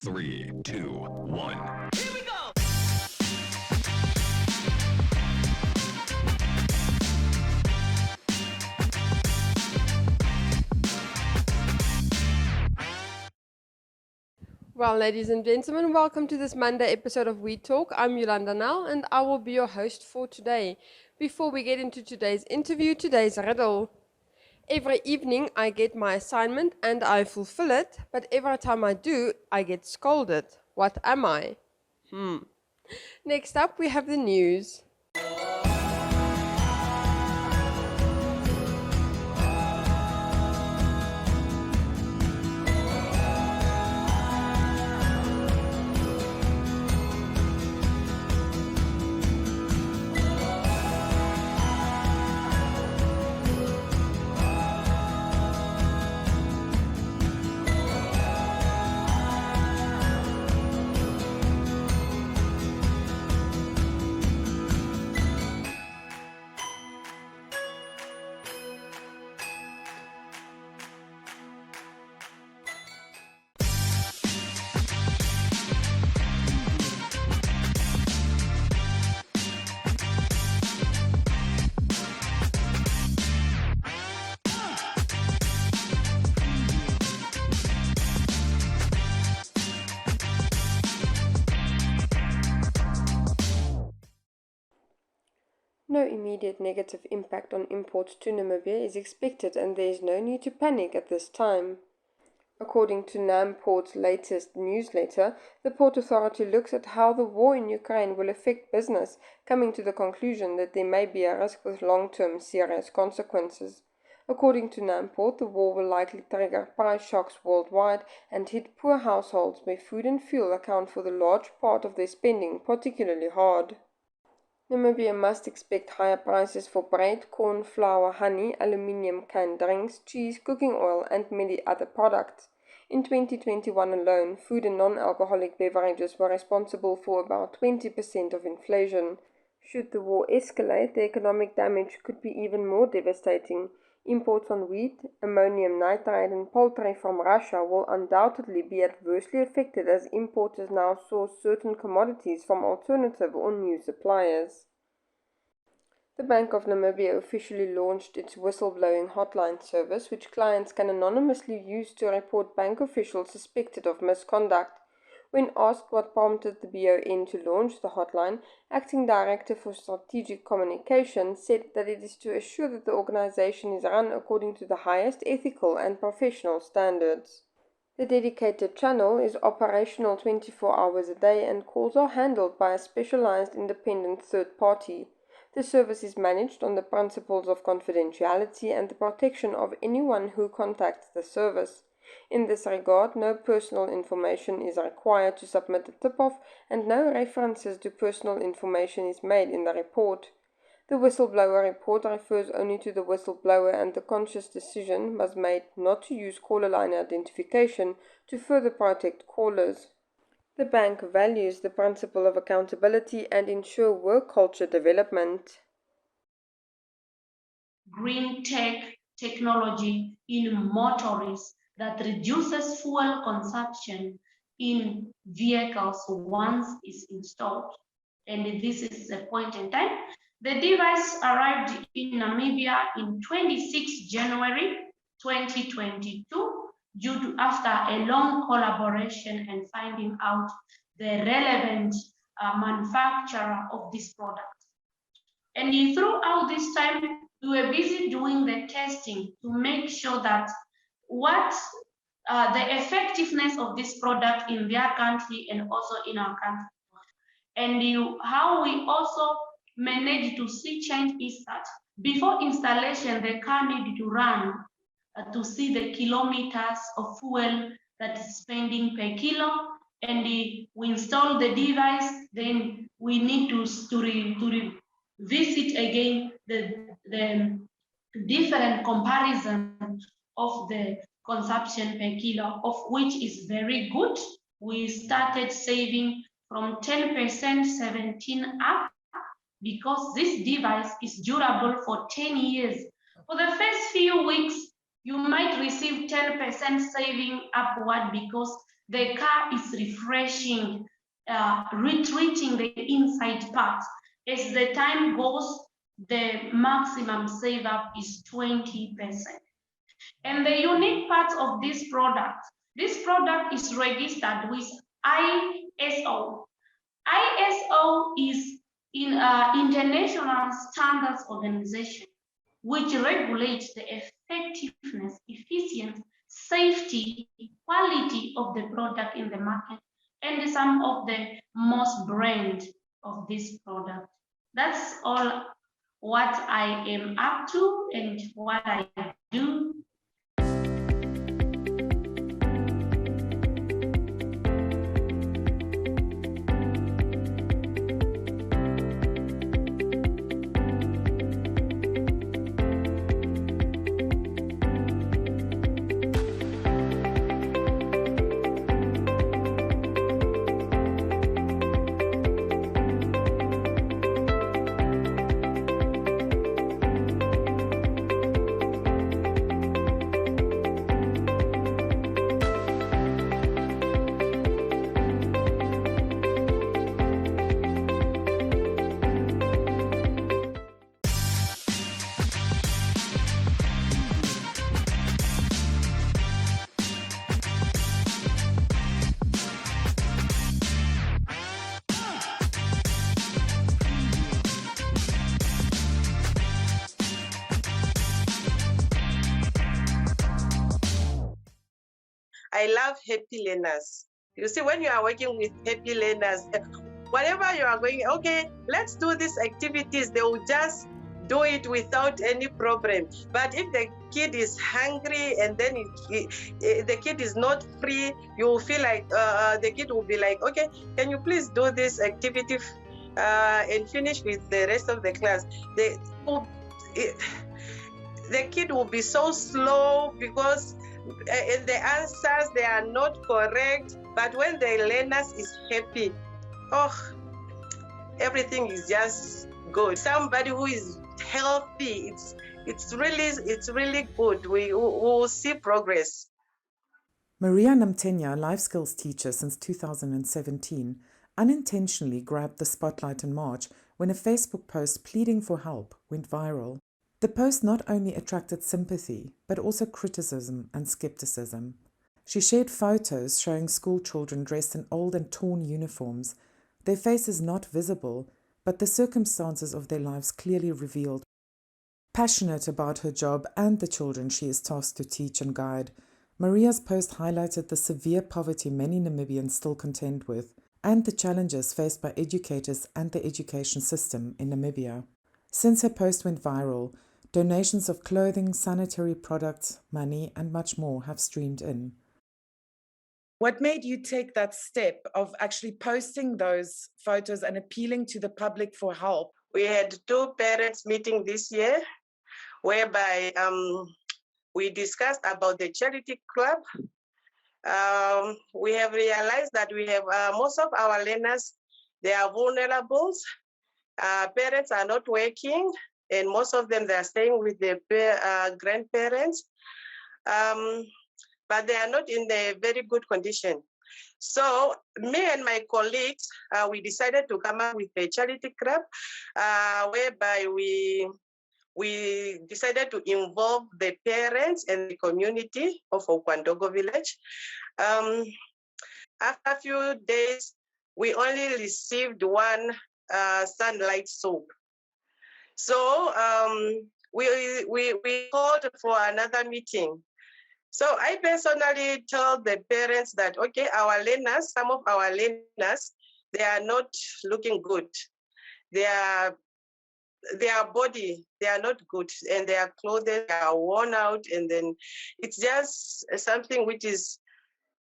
3, 2, 1. Here we go! Well, ladies and gentlemen, welcome to this Monday episode of We Talk. I'm Yolanda Nell and I will be your host for today. Before we get into today's interview, today's riddle. Every evening I get my assignment and I fulfill it, but every time I do, I get scolded. What am I? Next up, we have the news. No immediate negative impact on imports to Namibia is expected and there is no need to panic at this time. According to Namport's latest newsletter, the Port Authority looks at how the war in Ukraine will affect business, coming to the conclusion that there may be a risk with long-term serious consequences. According to Namport, the war will likely trigger price shocks worldwide and hit poor households where food and fuel account for the large part of their spending particularly hard. Namibia must expect higher prices for bread, corn, flour, honey, aluminium canned drinks, cheese, cooking oil, and many other products. In 2021 alone, food and non-alcoholic beverages were responsible for about 20% of inflation. Should the war escalate, the economic damage could be even more devastating. Imports on wheat, ammonium nitrate, and poultry from Russia will undoubtedly be adversely affected as importers now source certain commodities from alternative or new suppliers. The Bank of Namibia officially launched its whistleblowing hotline service, which clients can anonymously use to report bank officials suspected of misconduct. When asked what prompted the BON to launch the hotline, Acting Director for Strategic Communication said that it is to assure that the organization is run according to the highest ethical and professional standards. The dedicated channel is operational 24 hours a day and calls are handled by a specialized independent third party. The service is managed on the principles of confidentiality and the protection of anyone who contacts the service. In this regard, no personal information is required to submit a tip-off and no references to personal information is made in the report. The whistleblower report refers only to the whistleblower and the conscious decision was made not to use caller line identification to further protect callers. The bank values the principle of accountability and ensure work culture development. Green tech technology in motorists that reduces fuel consumption in vehicles once is installed. And this is the point in time. The device arrived in Namibia in 26 January 2022 due to after a long collaboration and finding out the relevant manufacturer of this product. And throughout this time, we were busy doing the testing to make sure that what the effectiveness of this product in their country and also in our country. And how we also managed to see change is that before installation, the car needed to run to see the kilometers of fuel that is spending per kilo. And we install the device, then we need to visit again the different comparison of the consumption per kilo, of which is very good. We started saving from 10%, 17 up, because this device is durable for 10 years. For the first few weeks, you might receive 10% saving upward because the car is refreshing, retreating the inside parts. As the time goes, the maximum save up is 20%. And the unique part of this product is registered with ISO. ISO is in international standards organization, which regulates the effectiveness, efficiency, safety, quality of the product in the market, and some of the most brand of this product. That's all what I am up to and what I do. I love happy learners. You see, when you are working with happy learners, whatever you are going, okay, let's do these activities, they will just do it without any problem. But if the kid is hungry and then the kid is not free, you will feel like the kid will be like, okay, can you please do this activity and finish with the rest of the class? The kid will be so slow because the answers, they are not correct. But when the learners is happy, oh, everything is just good. Somebody who is healthy, it's really good. We will see progress. Maria Namtenya, life skills teacher since 2017, unintentionally grabbed the spotlight in March when a Facebook post pleading for help went viral. The post not only attracted sympathy, but also criticism and skepticism. She shared photos showing school children dressed in old and torn uniforms, their faces not visible, but the circumstances of their lives clearly revealed. Passionate about her job and the children she is tasked to teach and guide, Maria's post highlighted the severe poverty many Namibians still contend with, and the challenges faced by educators and the education system in Namibia. Since her post went viral, donations of clothing, sanitary products, money, and much more have streamed in. What made you take that step of actually posting those photos and appealing to the public for help? We had 2 parents meeting this year, whereby we discussed about the charity club. We have realized that we have most of our learners, they are vulnerable. Parents are not working, and most of them, they are staying with their grandparents, but they are not in a very good condition. So me and my colleagues, we decided to come up with a charity club, whereby we decided to involve the parents and the community of Okwandogo village. After a few days, we only received 1 sunlight soap. So we called for another meeting. So I personally told the parents that, okay, our learners, some of our learners, they are not looking good. Their body, they are not good, and their clothing are worn out, and then it's just something which is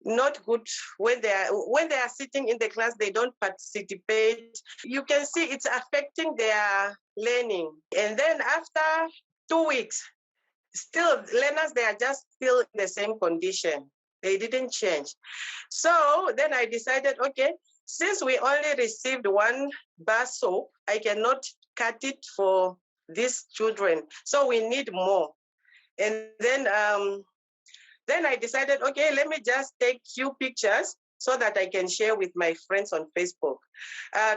not good. When they are sitting in the class, they don't participate. You can see it's affecting their learning. And then after 2 weeks, still learners, they are just still in the same condition. They didn't change. So then I decided, okay, since we only received 1 bar soap, I cannot cut it for these children. So we need more. And then Then I decided, okay, let me just take few pictures so that I can share with my friends on Facebook.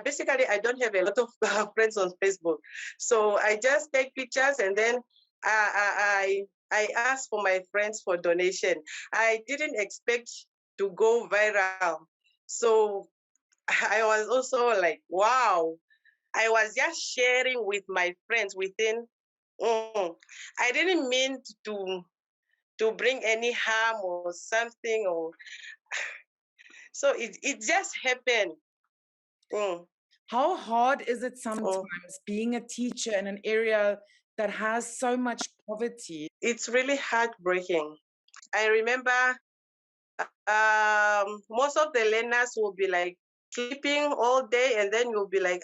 Basically, I don't have a lot of friends on Facebook. So I just take pictures and then I ask for my friends for donation. I didn't expect to go viral. So I was also like, wow. I was just sharing with my friends within. I didn't mean to bring any harm or something, or so it just happened. How hard is it sometimes being a teacher in an area that has so much poverty? It's really heartbreaking. I remember most of the learners will be like sleeping all day, and then you'll be like,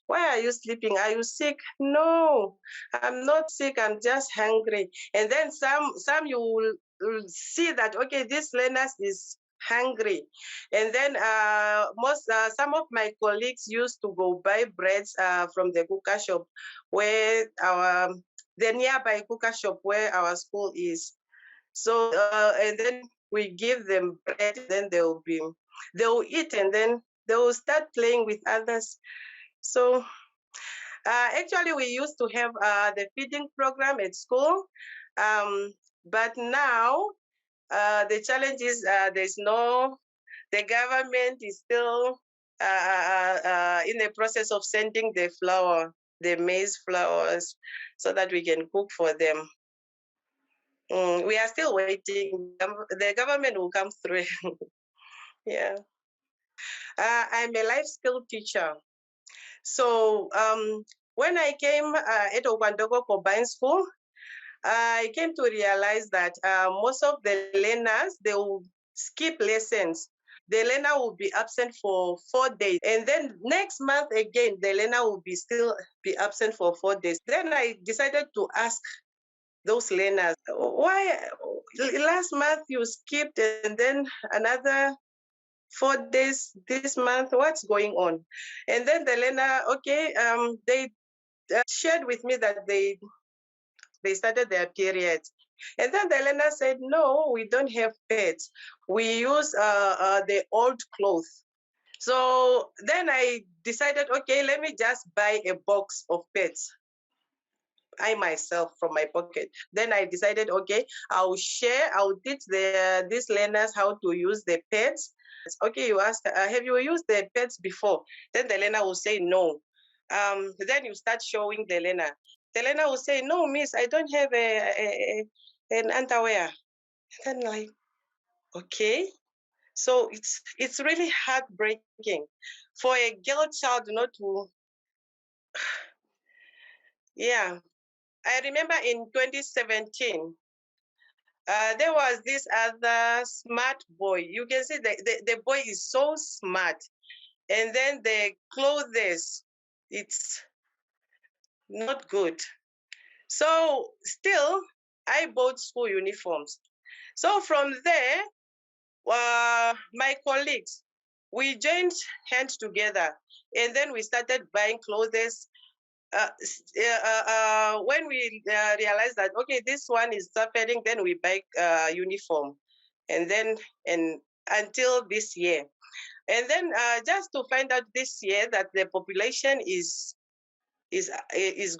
why are you sleeping? Are you sick? No, I'm not sick. I'm just hungry. And then some you will see that, okay, this learner is hungry. And then some of my colleagues used to go buy breads from the cooker shop where the nearby cooker shop where our school is. So and then we give them bread, then they'll eat, and then they will start playing with others. So actually, we used to have the feeding program at school, but now the challenge is the government is still in the process of sending the maize flours, so that we can cook for them. We are still waiting. The government will come through. Yeah. I'm a life skill teacher. So when I came at Okwandogo Combined School, I came to realize that most of the learners, they will skip lessons. The learner will be absent for 4 days. And then next month again, the learner will still be absent for 4 days. Then I decided to ask those learners, why last month you skipped and then another 4 days this month, what's going on? And then the learner, okay, they shared with me that they started their period. And then the learner said, no, we don't have pets. We use the old clothes. So then I decided, okay, let me just buy a box of pets. I myself from my pocket. Then I decided, okay, I'll teach these learners how to use the pets. Okay, you ask, have you used the pets before? Then the learner will say no. Then you start showing the learner. The learner will say, no, miss, I don't have an underwear. Then like, okay. So it's really heartbreaking for a girl child not to, yeah. I remember in 2017, there was this other smart boy. You can see the boy is so smart. And then the clothes, it's not good. So still, I bought school uniforms. So from there, my colleagues, we joined hands together. And then we started buying clothes. When we realized that, okay, this one is suffering, then we buy uniform. And then until this year. And then just to find out this year that the population is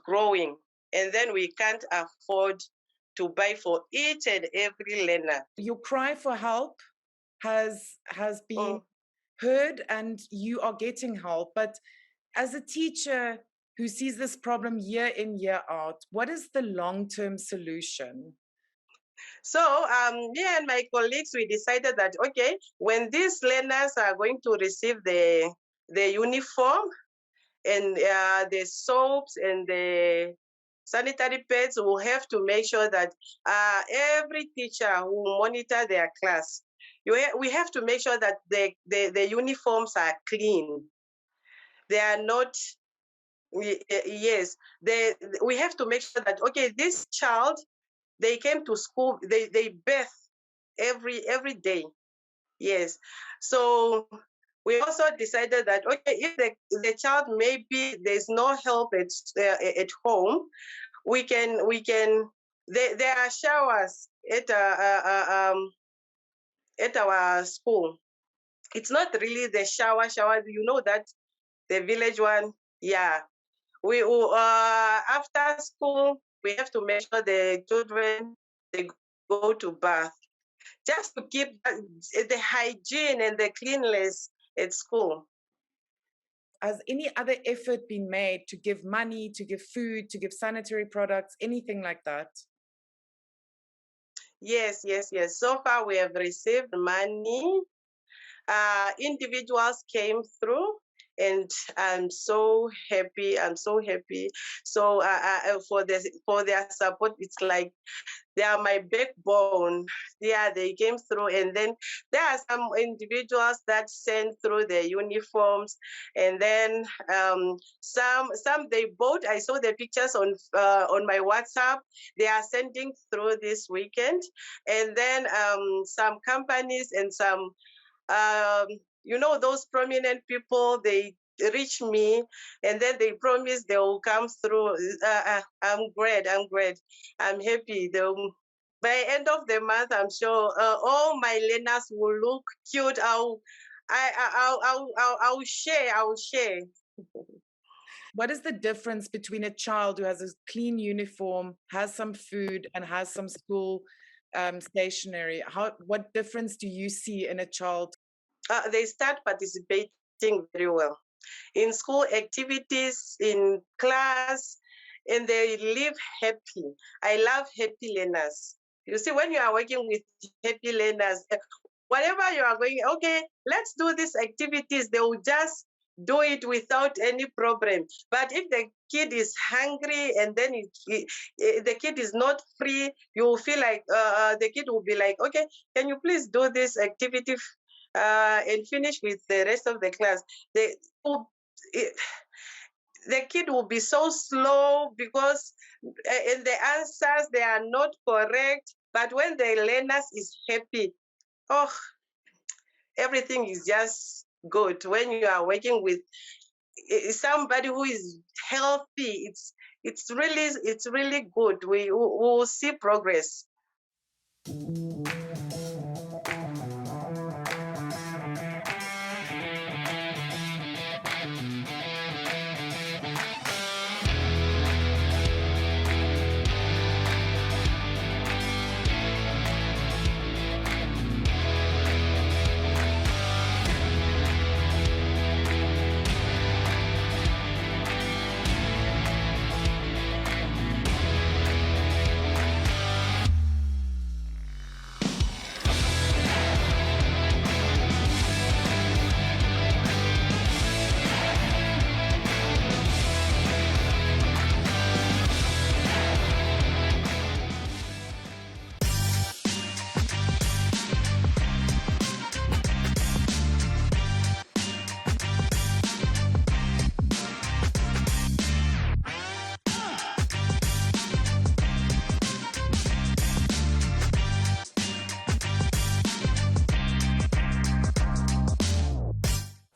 growing, and then we can't afford to buy for each and every learner. Your cry for help has been heard, and you are getting help. But as a teacher who sees this problem year in, year out, what is the long-term solution? So me and my colleagues, we decided that, okay, when these learners are going to receive the uniform and the soaps and the sanitary pads, will have to make sure that every teacher will monitor their class. We have to make sure that the uniforms are clean. They are not, yes, we have to make sure that, okay, this child, they came to school, they bathe every day. Yes. So we also decided that, okay, if the child, maybe there's no help at home, we can there are showers at at our school. It's not really the shower. You know that the village one. Yeah, we after school we have to make sure the children they go to bath just to keep the hygiene and the cleanliness at school. Has any other effort been made to give money, to give food, to give sanitary products, anything like that? Yes. So far we have received money. Individuals came through, and I'm so happy. So for their support, it's like they are my backbone. Yeah, they came through, and then there are some individuals that sent through their uniforms, and then some they bought. I saw the pictures on my WhatsApp. They are sending through this weekend, and then some companies and some those prominent people, they reach me, and then they promise they will come through. I'm great. I'm happy. By end of the month, I'm sure all my learners will look cute. I'll share. What is the difference between a child who has a clean uniform, has some food, and has some school stationery? What difference do you see in a child? They start participating very well in school activities, in class, and they live happy. I love happy learners. You see, when you are working with happy learners, whatever you are going, okay, let's do these activities, they will just do it without any problem. But if the kid is hungry and then the kid is not free, you will feel like the kid will be like, okay, can you please do this activity and finish with the rest of the class? The kid will be so slow because in the answers they are not correct. But when the learners is happy, oh, everything is just good. When you are working with somebody who is healthy, it's really good. We will see progress.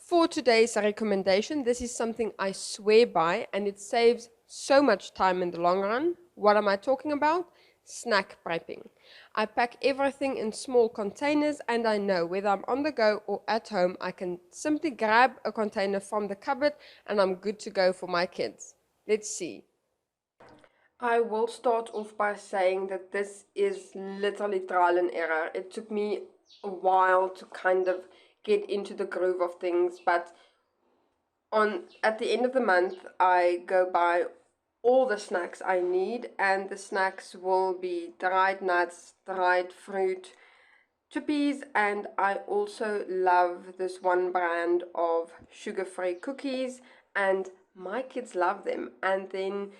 For today's recommendation, this is something I swear by and it saves so much time in the long run. What am I talking about? Snack prepping. I pack everything in small containers and I know whether I'm on the go or at home, I can simply grab a container from the cupboard and I'm good to go for my kids. Let's see. I will start off by saying that this is literally trial and error. It took me a while to kind of get into the groove of things, but at the end of the month I go buy all the snacks I need, and the snacks will be dried nuts, dried fruit, chippies, and I also love this one brand of sugar-free cookies, and my kids love them. And then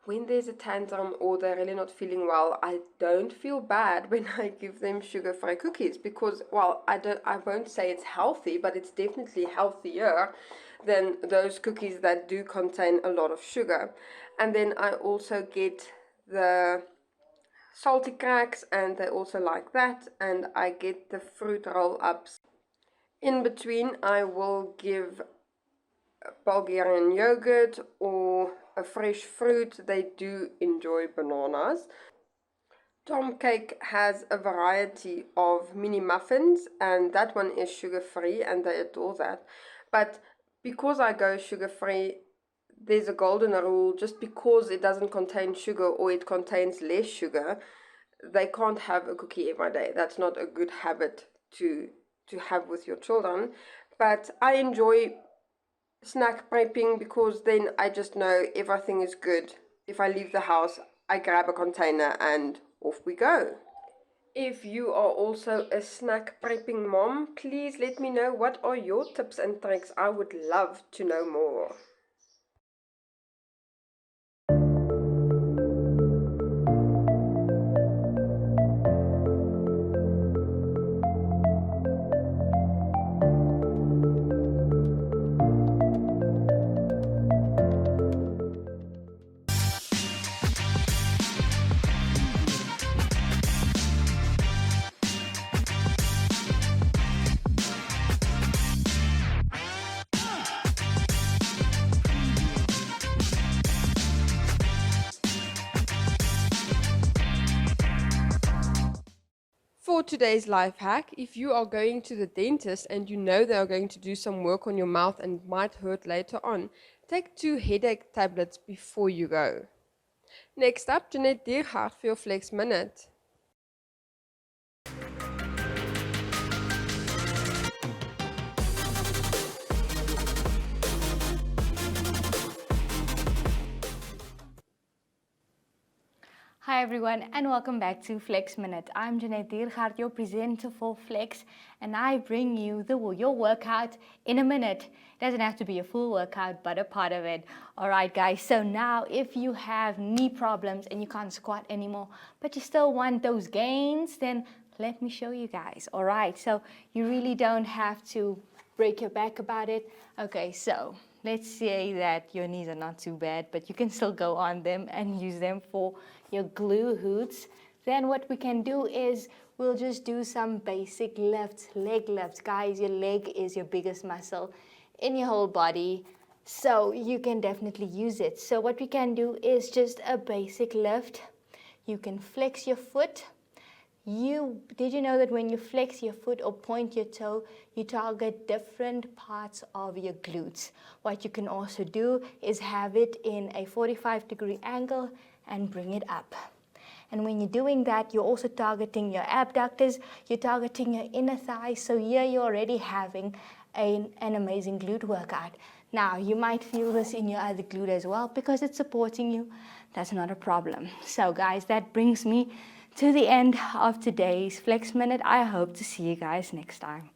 when there's a tantrum or they're really not feeling well, I don't feel bad when I give them sugar-free cookies because, well, I won't say it's healthy, but it's definitely healthier than those cookies that do contain a lot of sugar. And then I also get the salty cracks, and they also like that, and I get the fruit roll-ups. In between, I will give Bulgarian yogurt or a fresh fruit. They do enjoy bananas. Tom Cake has a variety of mini muffins, and that one is sugar-free, and they adore that. But because I go sugar-free, there's a golden rule: just because it doesn't contain sugar or it contains less sugar, they can't have a cookie every day. That's not a good habit to have with your children. But I enjoy snack prepping because then I just know everything is good. If I leave the house, I grab a container and off we go. If you are also a snack prepping mom, please let me know what are your tips and tricks. I would love to know more. For today's life hack, if you are going to the dentist and you know they are going to do some work on your mouth and it might hurt later on, take 2 headache tablets before you go. Next up, Jeanette Diergaard for your Flex Minute. Hi everyone and welcome back to Flex Minute. I'm Jeanette Diergaard, your presenter for Flex, and I bring you your workout in a minute. It doesn't have to be a full workout, but a part of it. Alright guys, so now if you have knee problems and you can't squat anymore, but you still want those gains, then let me show you guys. Alright, so you really don't have to break your back about it. Okay, so let's say that your knees are not too bad, but you can still go on them and use them for your glue hoots. Then what we can do is we'll just do some basic lifts, leg lifts. Guys, your leg is your biggest muscle in your whole body, so you can definitely use it. So what we can do is just a basic lift. You can flex your foot. Did you know that when you flex your foot or point your toe, you target different parts of your glutes? What you can also do is have it in a 45-degree angle and bring it up. And when you're doing that, you're also targeting your abductors, you're targeting your inner thighs, so here you're already having an amazing glute workout. Now, you might feel this in your other glute as well because it's supporting you. That's not a problem. So guys, that brings me to the end of today's Flex Minute. I hope to see you guys next time.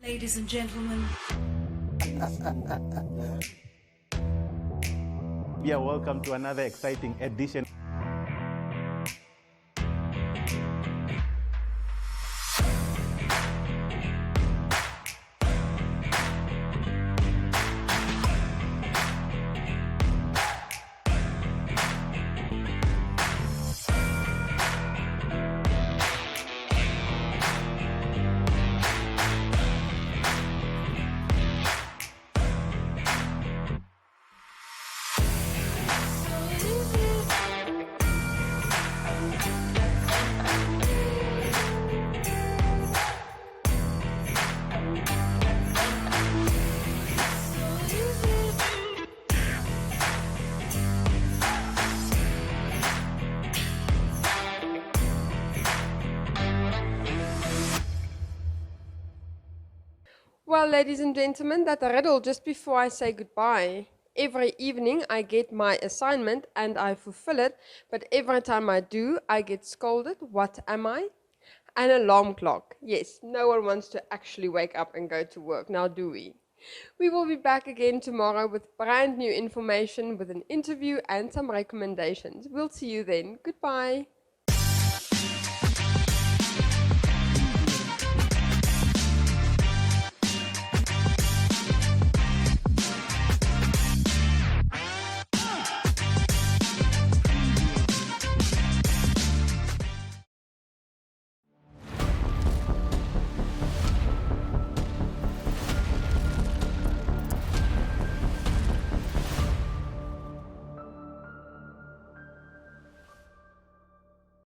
Ladies and gentlemen. Yeah, welcome to another exciting edition. Well, ladies and gentlemen, that riddle just before I say goodbye. Every evening I get my assignment and I fulfill it, but every time I do, I get scolded. What am I? An alarm clock. Yes, no one wants to actually wake up and go to work, now do we? We will be back again tomorrow with brand new information, with an interview and some recommendations. We'll see you then. Goodbye.